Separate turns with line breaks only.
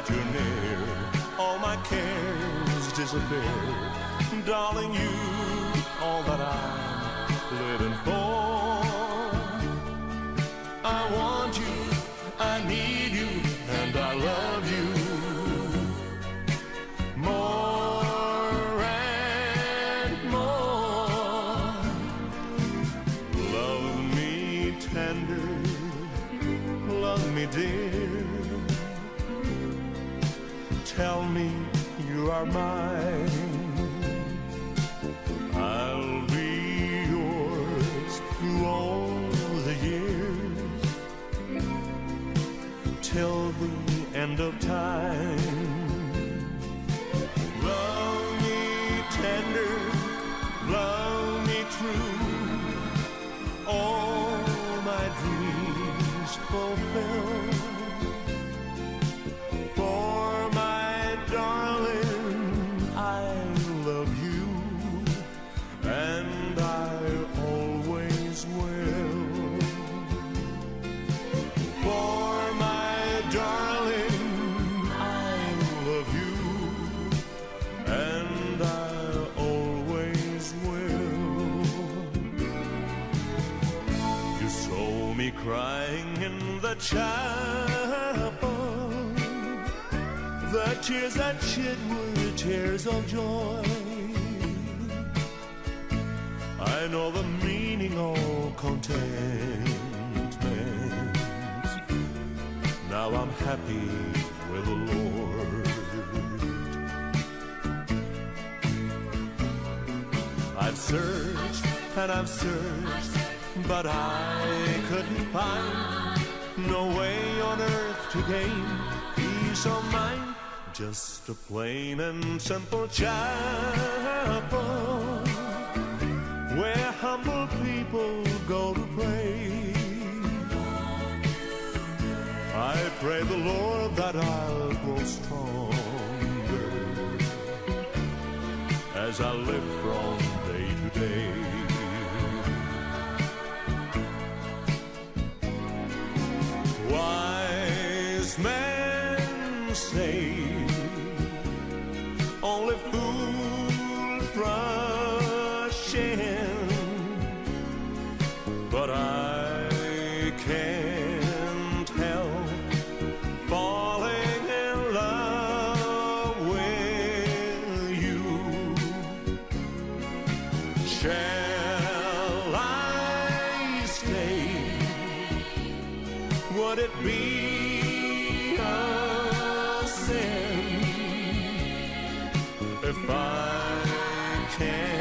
that you're near, all my cares disappear. Darling, you, all that I'm living for. I want you, I need you, and I love you more and more. Love me tender, love me dear. Tell me you are mine. I'll be yours through all the years, till the end of time. Love me tender, love me true, all my dreams fulfill. For my darling, I love you, and I always will. For my darling, I love you, and I always will. You saw me crying in the chapel. The tears that shed were tears of joy. I know the meaning of contentment. Now I'm happy with the Lord. I've searched and I've searched, but I couldn't find no way on earth to gain peace of mind. Just a plain and simple chapel where humble people go to pray. I pray the Lord that I'll grow stronger as I live from day to day. Wise men say only fools rush in, but I can't help falling in love with you. Shall I stay? Would it be a sin if I can't